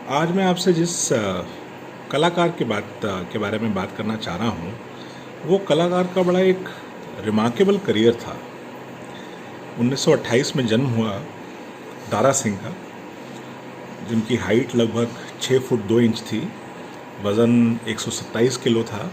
आज मैं आपसे जिस कलाकार के बारे में बात करना चाह रहा हूँ, वो कलाकार का बड़ा एक रिमार्केबल करियर था। 1928 में जन्म हुआ दारा सिंह का, जिनकी हाइट लगभग 6 फुट 2 इंच थी, वज़न 127 किलो था,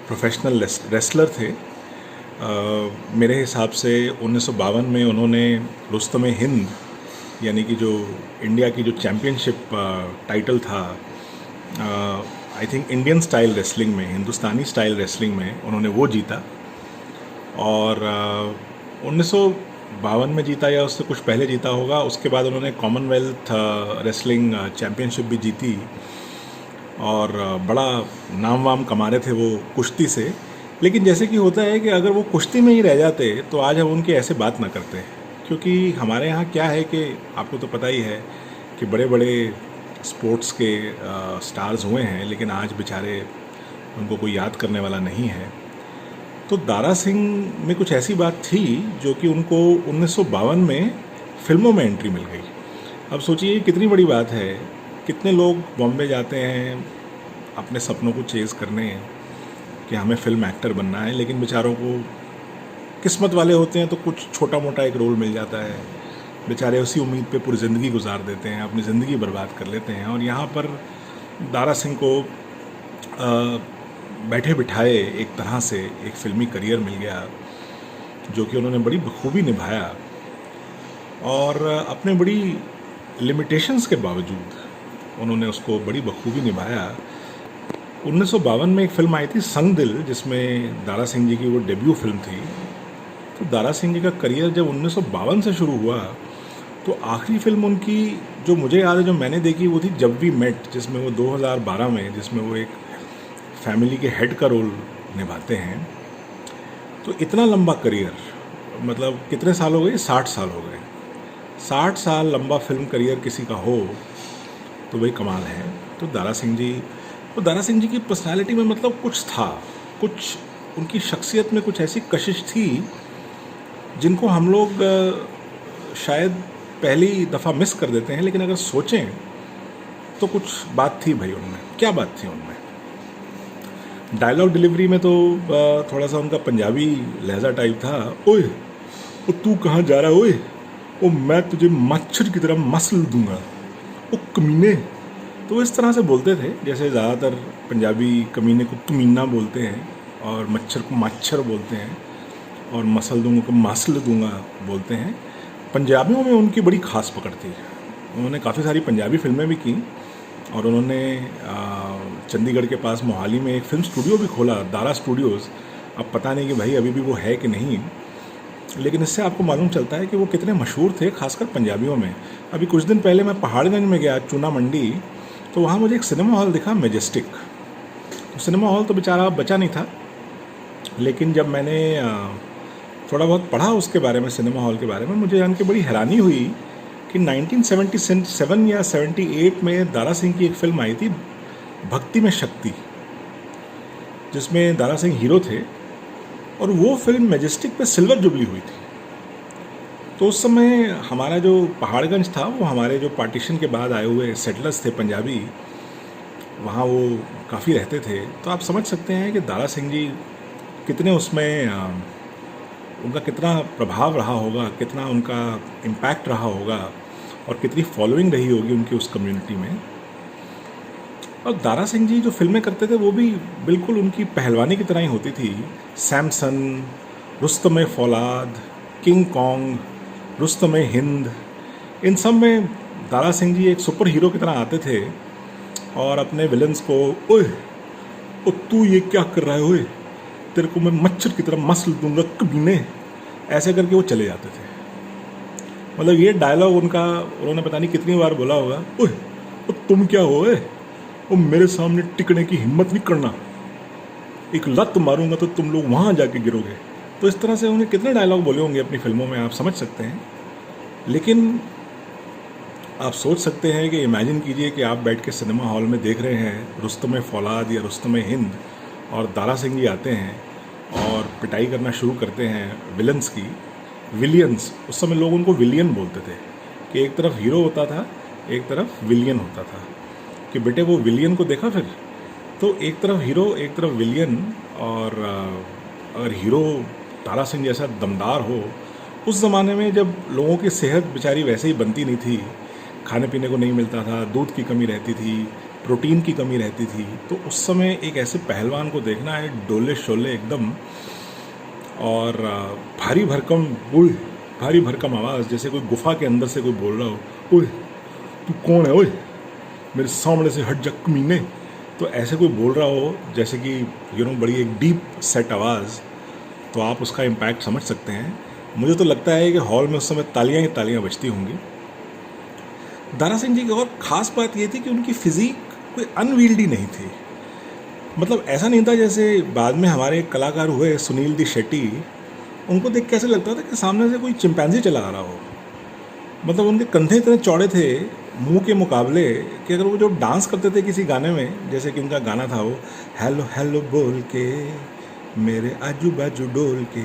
प्रोफेशनल रेसलर थे। मेरे हिसाब से 1952 में उन्होंने रुस्तम हिंद यानी कि जो इंडिया की जो चैम्पियनशिप टाइटल था, I think Indian style wrestling में, हिंदुस्तानी स्टाइल रेसलिंग में उन्होंने वो जीता। और 1952 में जीता या उससे कुछ पहले जीता होगा। उसके बाद उन्होंने कॉमनवेल्थ रेसलिंग चैम्पियनशिप भी जीती और बड़ा नाम वाम कमा रहे थे वो कुश्ती से। लेकिन जैसे कि होता है कि अगर वो कुश्ती में ही रह जाते तो आज हम उनकी ऐसे बात ना करते, क्योंकि हमारे यहाँ क्या है कि आपको तो पता ही है कि बड़े बड़े स्पोर्ट्स के स्टार्स हुए हैं, लेकिन आज बेचारे उनको कोई याद करने वाला नहीं है। तो दारा सिंह में कुछ ऐसी बात थी जो कि उनको 1952 में फिल्मों में एंट्री मिल गई। अब सोचिए कितनी बड़ी बात है। कितने लोग बॉम्बे जाते हैं अपने सपनों को चेज़ करने कि हमें फिल्म एक्टर बनना है, लेकिन बेचारों को किस्मत वाले होते हैं तो कुछ छोटा मोटा एक रोल मिल जाता है, बेचारे उसी उम्मीद पे पूरी ज़िंदगी गुजार देते हैं, अपनी ज़िंदगी बर्बाद कर लेते हैं। और यहाँ पर दारा सिंह को बैठे बिठाए एक तरह से एक फ़िल्मी करियर मिल गया, जो कि उन्होंने बड़ी बखूबी निभाया और अपने बड़ी लिमिटेशंस के बावजूद उन्होंने उसको बड़ी बखूबी निभाया। 1952 में एक फ़िल्म आई थी संग दिल, जिसमें दारा सिंह जी की वो डेब्यू फिल्म थी। तो दारा सिंह जी का करियर जब 1952 से शुरू हुआ तो आखिरी फिल्म उनकी जो मुझे याद है, जो मैंने देखी, वो थी जब वी मेट, जिसमें वो 2012 में, जिसमें वो एक फैमिली के हेड का रोल निभाते हैं। तो इतना लंबा करियर, मतलब कितने साल हो गए? 60 साल हो गए। 60 साल लंबा फिल्म करियर किसी का हो तो वही कमाल है। तो दारा सिंह जी की पर्सनालिटी में मतलब कुछ था, कुछ उनकी शख्सियत में कुछ ऐसी कशिश थी जिनको हम लोग शायद पहली दफ़ा मिस कर देते हैं, लेकिन अगर सोचें तो कुछ बात थी भाई उनमें। क्या बात थी उनमें? डायलॉग डिलीवरी में तो थोड़ा सा उनका पंजाबी लहजा टाइप था। ओए ओ तू कहाँ जा रहा है? ओए ओ मैं तुझे मच्छर की तरह मसल दूंगा, ओ कमीने। तो वो इस तरह से बोलते थे जैसे ज़्यादातर पंजाबी कमीने को कमीना बोलते हैं और मच्छर को मच्छर बोलते हैं और मसल दूंगा को मसल दूंगा बोलते हैं। पंजाबियों में उनकी बड़ी ख़ास पकड़ थी। उन्होंने काफ़ी सारी पंजाबी फिल्में भी की और उन्होंने चंडीगढ़ के पास मोहाली में एक फ़िल्म स्टूडियो भी खोला, दारा स्टूडियोज़। अब पता नहीं कि भाई अभी भी वो है कि नहीं, लेकिन इससे आपको मालूम चलता है कि वो कितने मशहूर थे, खासकर पंजाबियों में। अभी कुछ दिन पहले मैं पहाड़गंज में गया, चूना मंडी, तो वहाँ मुझे एक सिनेमा हॉल दिखा, मैजेस्टिक। तो सिनेमा हॉल तो बेचारा बचा नहीं था, लेकिन जब मैंने थोड़ा बहुत पढ़ा उसके बारे में, सिनेमा हॉल के बारे में, मुझे जान के बड़ी हैरानी हुई कि 1977 या 78 में दारा सिंह की एक फ़िल्म आई थी भक्ति में शक्ति, जिसमें दारा सिंह हीरो थे, और वो फिल्म मैजेस्टिक पे सिल्वर जुबली हुई थी। तो उस समय हमारा जो पहाड़गंज था, वो हमारे जो पार्टीशन के बाद आए हुए सेटलर्स थे पंजाबी, वहाँ वो काफ़ी रहते थे। तो आप समझ सकते हैं कि दारा सिंह जी कितने उसमें उनका कितना प्रभाव रहा होगा, कितना उनका इम्पैक्ट रहा होगा और कितनी फॉलोइंग रही होगी उनकी उस कम्युनिटी में। और दारा सिंह जी जो फिल्में करते थे वो भी बिल्कुल उनकी पहलवानी की तरह ही होती थी। सैमसन, रुस्तम फौलाद, किंग कॉन्ग, रुस्तम हिंद, इन सब में दारा सिंह जी एक सुपर हीरो की तरह आते थे और अपने विलन्स को, ओए ओ तू ये क्या कर रहा है, ओए तेरे को मैं मच्छर की तरह मसल दूंगा कमीने, ऐसे करके वो चले जाते थे। मतलब ये डायलॉग उनका उन्होंने पता नहीं कितनी बार बोला होगा। ओए ओ तुम क्या हो, वो मेरे सामने टिकने की हिम्मत नहीं करना, एक लत मारूंगा तो तुम लोग वहाँ जाके गिरोगे। तो इस तरह से उन्हें कितने डायलॉग बोले होंगे अपनी फिल्मों में, आप समझ सकते हैं। लेकिन आप सोच सकते हैं कि इमेजिन कीजिए कि आप बैठ के सिनेमा हॉल में देख रहे हैं रुस्तम फौलाद या रुस्तम हिंद, और दारा सिंह जी आते हैं और पिटाई करना शुरू करते हैं विलन्स की, विलियंस। उस समय लोग उनको विलियन बोलते थे कि एक तरफ हीरो होता था एक तरफ विलियन होता था कि बेटे वो विलियन को देखा फिर, तो एक तरफ हीरो एक तरफ विलियन। और अगर हीरो तारा सिंह जैसा दमदार हो, उस ज़माने में जब लोगों की सेहत बेचारी वैसे ही बनती नहीं थी, खाने पीने को नहीं मिलता था, दूध की कमी रहती थी, प्रोटीन की कमी रहती थी, तो उस समय एक ऐसे पहलवान को देखना है डोले शोले एकदम, और भारी भरकम ओए, भारी भरकम आवाज़, जैसे कोई गुफा के अंदर से कोई बोल रहा हो, ओए तू कौन है, ओए मेरे सामने से हट जा कमीने। तो ऐसे कोई बोल रहा हो, जैसे कि बड़ी एक डीप सेट आवाज़, तो आप उसका इम्पैक्ट समझ सकते हैं। मुझे तो लगता है कि हॉल में उस समय तालियां ही तालियां बजती होंगी। दारा सिंह जी की और ख़ास बात ये थी कि उनकी फिज़ीक कोई अनवील्डी नहीं थी। मतलब ऐसा नहीं था जैसे बाद में हमारे कलाकार हुए सुनील दी शेट्टी, उनको देख के ऐसा लगता था कि सामने से कोई चिंपैंजी चला आ रहा हो। मतलब उनके कंधे इतने चौड़े थे मुंह के मुकाबले कि अगर वो जो डांस करते थे किसी गाने में, जैसे कि उनका गाना था वो हेलो हेलो बोल के मेरे आजू बाजू डोल के,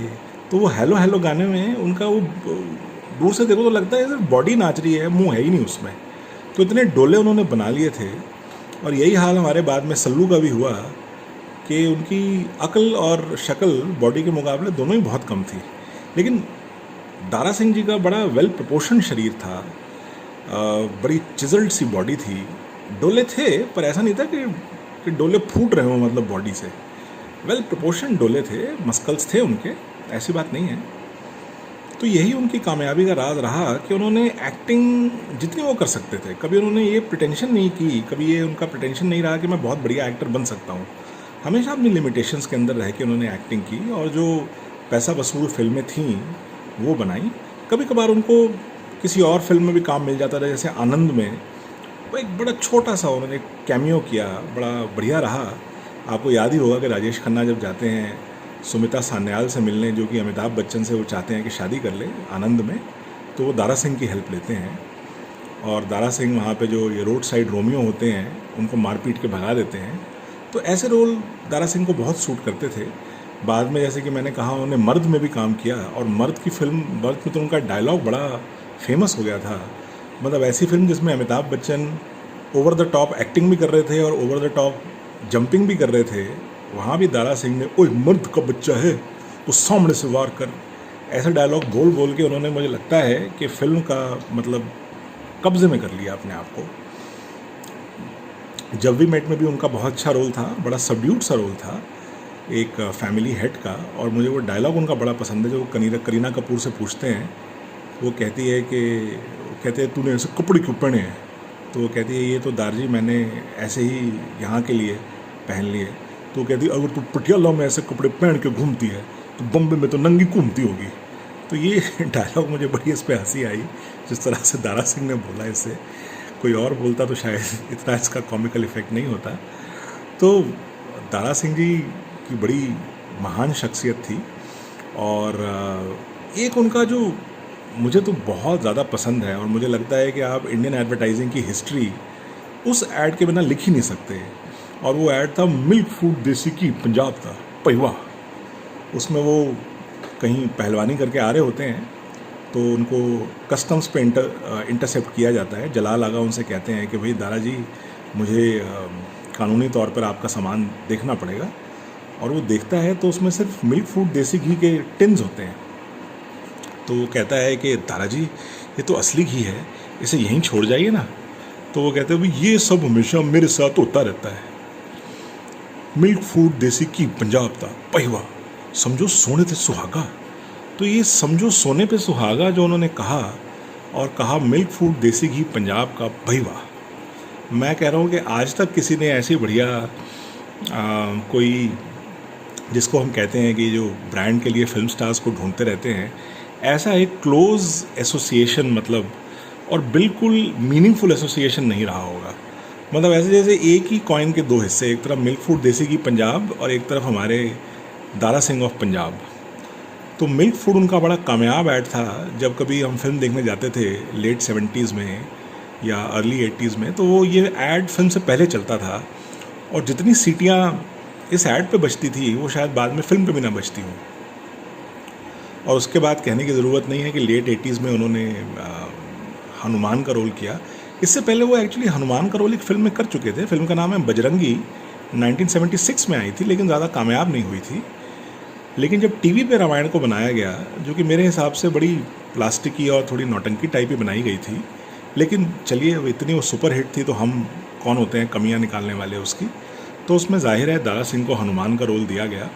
तो वो हेलो हेलो गाने में उनका वो दूर से देखो तो लगता है सिर्फ बॉडी नाच रही है, मुंह है ही नहीं उसमें। तो इतने डोले उन्होंने बना लिए थे। और यही हाल हमारे बाद में सल्लू का भी हुआ कि उनकी अकल और शक्ल बॉडी के मुकाबले दोनों ही बहुत कम थी। लेकिन दारा सिंह जी का बड़ा वेल प्रोपोर्शन शरीर था, बड़ी चिजल्ड सी बॉडी थी, डोले थे पर ऐसा नहीं था कि डोले फूट रहे हों, मतलब बॉडी से वेल प्रोपोर्शन डोले थे, मस्कल्स थे उनके, ऐसी बात नहीं है। तो यही उनकी कामयाबी का राज रहा कि उन्होंने एक्टिंग जितनी वो कर सकते थे, कभी उन्होंने ये प्रिटेंशन नहीं की, कभी ये उनका प्रिटेंशन नहीं रहा कि मैं बहुत बढ़िया एक्टर बन सकता हूँ। हमेशा अपनी लिमिटेशंस के अंदर रह के उन्होंने एक्टिंग की और जो पैसा वसूल फिल्में थीं वो बनाई। कभी कभार उनको किसी और फिल्म में भी काम मिल जाता था, जैसे आनंद में वो एक बड़ा छोटा सा उन्होंने कैमियो किया, बड़ा बढ़िया रहा। आपको याद ही होगा कि राजेश खन्ना जब जाते हैं सुमिता सान्याल से मिलने, जो कि अमिताभ बच्चन से वो चाहते हैं कि शादी कर ले आनंद में, तो वो दारा सिंह की हेल्प लेते हैं और दारा सिंह वहाँ पे जो ये रोड साइड रोमियो होते हैं उनको मार पीट के भगा देते हैं। तो ऐसे रोल दारा सिंह को बहुत सूट करते थे। बाद में जैसे कि मैंने कहा उन्होंने मर्द में भी काम किया, और मर्द की फिल्म, मर्द में तो उनका डायलॉग बड़ा फेमस हो गया था। मतलब ऐसी फिल्म जिसमें Amitabh Bachchan over the top acting भी कर रहे थे और ओवर द टॉप जंपिंग भी कर रहे थे, वहाँ भी दारा सिंह ने ओए मर्द का बच्चा है तो सामने से वार कर, ऐसा डायलॉग बोल बोल के उन्होंने, मुझे लगता है कि फिल्म का मतलब कब्जे में कर लिया अपने आप को। जब वी मेट में भी उनका बहुत अच्छा रोल था, बड़ा सबड्यूट सा रोल था एक फैमिली हेड का, और मुझे वो डायलॉग उनका बड़ा पसंद है जो करीना कपूर से पूछते हैं। वो कहती है कि, कहते हैं तूने ऐसे कपड़े क्यों पहने हैं, तो वो कहती है ये तो दारजी मैंने ऐसे ही यहाँ के लिए पहन लिए। तो वो कहती है अगर तू पटियाला में ऐसे कपड़े पहन के घूमती है तो बम्बे में तो नंगी घूमती होगी। तो ये डायलॉग मुझे बड़ी इस पर हंसी आई, जिस तरह से दारा सिंह ने बोला इसे। कोई और बोलता तो शायद इतना इसका कॉमिकल इफेक्ट नहीं होता। तो दारा सिंह जी की बड़ी महान शख्सियत थी। और एक उनका जो मुझे तो बहुत ज़्यादा पसंद है, और मुझे लगता है कि आप इंडियन एडवर्टाइजिंग की हिस्ट्री उस ऐड के बिना लिख ही नहीं सकते, और वो ऐड था मिल्क फूड देसी की पंजाब का पहिवा। उसमें वो कहीं पहलवानी करके आ रहे होते हैं, तो उनको कस्टम्स पे इंटरसेप्ट किया जाता है। जलाल आगा उनसे कहते हैं कि भाई दारा जी मुझे कानूनी तौर पर आपका सामान देखना पड़ेगा, और वो देखता है तो उसमें सिर्फ मिल्क फूड देसी घी के टिन्स होते हैं। तो वो कहता है कि दारा जी ये तो असली घी है, इसे यहीं छोड़ जाइए ना। तो वो कहते हैं भाई ये सब हमेशा मेरे साथ होता रहता है, मिल्क फूड देसी घी पंजाब का पहिवा, समझो सोने पे सुहागा। तो ये समझो सोने पे सुहागा जो उन्होंने कहा, और कहा मिल्क फूड देसी घी पंजाब का पहिवा, मैं कह रहा हूँ कि आज तक किसी ने ऐसी बढ़िया कोई, जिसको हम कहते हैं कि जो ब्रांड के लिए फिल्म स्टार्स को ढूंढते रहते हैं, ऐसा एक क्लोज एसोसिएशन मतलब और बिल्कुल मीनिंगफुल एसोसिएशन नहीं रहा होगा। मतलब ऐसे जैसे एक ही कॉइन के दो हिस्से, एक तरफ मिल्क फूड देसी घी पंजाब और एक तरफ हमारे दारा सिंह ऑफ पंजाब। तो मिल्क फूड उनका बड़ा कामयाब ऐड था। जब कभी हम फिल्म देखने जाते थे लेट 70s में या अर्ली 80s में, तो वो ये ऐड फिल्म से पहले चलता था, और जितनी सीटियाँ इस ऐड पे बजती थी वो शायद बाद में फिल्म पे भी ना बजती हूँ। और उसके बाद कहने की ज़रूरत नहीं है कि लेट 80s में उन्होंने हनुमान का रोल किया। इससे पहले वो एक्चुअली हनुमान का रोल एक फिल्म में कर चुके थे। फिल्म का नाम है बजरंगी, 1976 में आई थी, लेकिन ज़्यादा कामयाब नहीं हुई थी। लेकिन जब टीवी पे रामायण को बनाया गया, जो कि मेरे हिसाब से बड़ी प्लास्टिकी और थोड़ी नौटंकी टाइप ही बनाई गई थी, लेकिन चलिए इतनी वो सुपर हिट थी तो हम कौन होते हैं कमियां निकालने वाले उसकी। तो उसमें जाहिर है दारा सिंह को हनुमान का रोल दिया गया।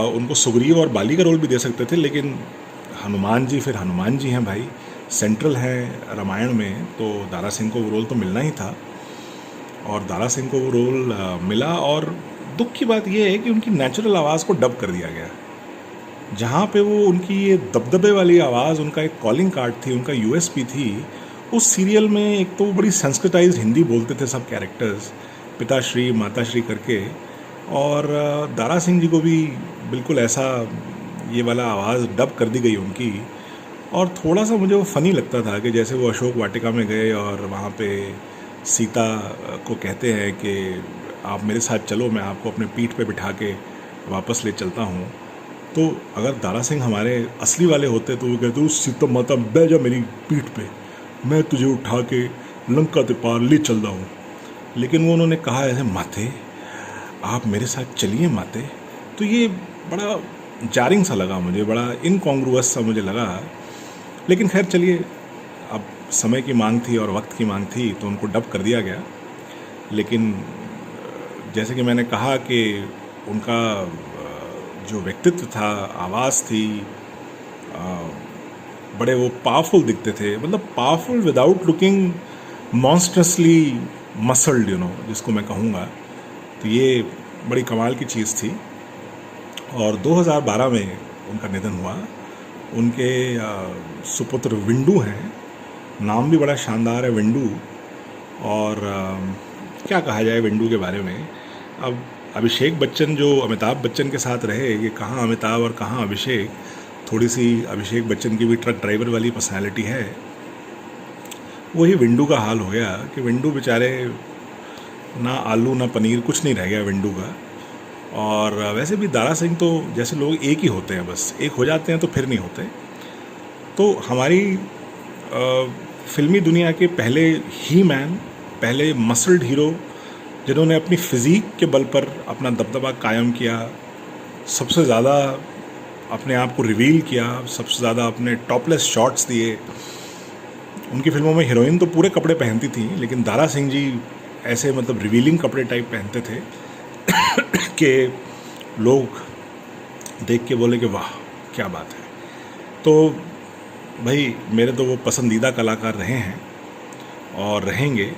उनको सुग्रीव और बाली का रोल भी दे सकते थे, लेकिन हनुमान जी फिर हनुमान जी हैं भाई, सेंट्रल है रामायण में, तो दारा सिंह को वो रोल तो मिलना ही था। और दारा सिंह को वो रोल मिला। और दुख की बात यह है कि उनकी नेचुरल आवाज़ को डब कर दिया गया। जहाँ पे वो उनकी ये दबदबे वाली आवाज़, उनका एक कॉलिंग कार्ड थी, उनका यूएसपी थी, उस सीरियल में एक तो बड़ी संस्कृताइज्ड हिंदी बोलते थे सब कैरेक्टर्स, पिताश्री माताश्री करके। और दारा सिंह जी को भी बिल्कुल ऐसा ये वाला आवाज़ डब कर दी गई उनकी। और थोड़ा सा मुझे वो फ़नी लगता था कि जैसे वो अशोक वाटिका में गए और वहाँ पे सीता को कहते हैं कि आप मेरे साथ चलो, मैं आपको अपने पीठ पे बिठा के वापस ले चलता हूँ। तो अगर दारा सिंह हमारे असली वाले होते तो वो कहते सीता माता बैठ जा मेरी पीठ पे, मैं तुझे उठा के लंका ते पार ले चलता हूँ। लेकिन वो उन्होंने कहा ऐसे, माते आप मेरे साथ चलिए माते। तो ये बड़ा जारिंग सा लगा मुझे, बड़ा इनकॉन्ग्रुअस सा मुझे लगा। लेकिन खैर चलिए, अब समय की मांग थी और वक्त की मांग थी तो उनको डब कर दिया गया। लेकिन जैसे कि मैंने कहा कि उनका जो व्यक्तित्व था, आवाज़ थी, बड़े वो पावरफुल दिखते थे, मतलब पावरफुल विदाउट लुकिंग मॉन्स्ट्रसली मसल्ड, जिसको मैं कहूँगा। तो ये बड़ी कमाल की चीज़ थी। और 2012 में उनका निधन हुआ। उनके सुपुत्र विंडू हैं, नाम भी बड़ा शानदार है विंडू। और क्या कहा जाए विंडू के बारे में। अब अभिषेक बच्चन जो अमिताभ बच्चन के साथ रहे, ये कहाँ अमिताभ और कहाँ अभिषेक। थोड़ी सी अभिषेक बच्चन की भी ट्रक ड्राइवर वाली पर्सनालिटी है। वही विंडू का हाल हो गया कि विंडू बेचारे, ना आलू ना पनीर, कुछ नहीं रह गया विंडू का। और वैसे भी दारा सिंह तो जैसे लोग एक ही होते हैं, बस एक हो जाते हैं तो फिर नहीं होते। तो हमारी फिल्मी दुनिया के पहले ही मैन, पहले मसल्ड हीरो, जिन्होंने अपनी फ़िज़ीक के बल पर अपना दबदबा कायम किया, सबसे ज़्यादा अपने आप को रिवील किया, सबसे ज़्यादा अपने टॉपलेस शॉट्स दिए। उनकी फिल्मों में हीरोइन तो पूरे कपड़े पहनती थी, लेकिन दारा सिंह जी ऐसे मतलब रिवीलिंग कपड़े टाइप पहनते थे कि लोग देख के बोले कि वाह क्या बात है। तो भाई मेरे तो वो पसंदीदा कलाकार रहे हैं और रहेंगे।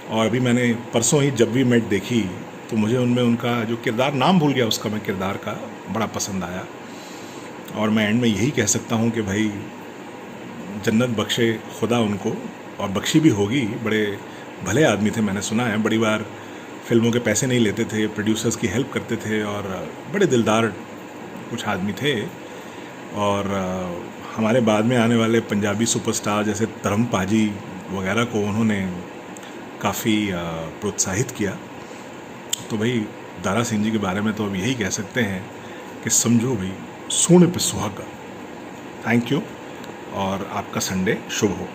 और अभी मैंने परसों ही जब वी मेट देखी तो मुझे उनमें उनका जो किरदार, नाम भूल गया उसका मैं, किरदार का, बड़ा पसंद आया। और मैं एंड में यही कह सकता हूँ कि भाई जन्नत बख्शे खुदा उनको, और बख्शी भी होगी। बड़े भले आदमी थे, मैंने सुना है, बड़ी बार फिल्मों के पैसे नहीं लेते थे, प्रोड्यूसर्स की हेल्प करते थे, और बड़े दिलदार कुछ आदमी थे। और हमारे बाद में आने वाले पंजाबी सुपरस्टार जैसे धर्म पाजी वगैरह को उन्होंने काफ़ी प्रोत्साहित किया। तो भाई दारा सिंह जी के बारे में तो अब यही कह सकते हैं कि समझो भाई सोने पे सुहागा। थैंक यू, और आपका संडे शुभ हो।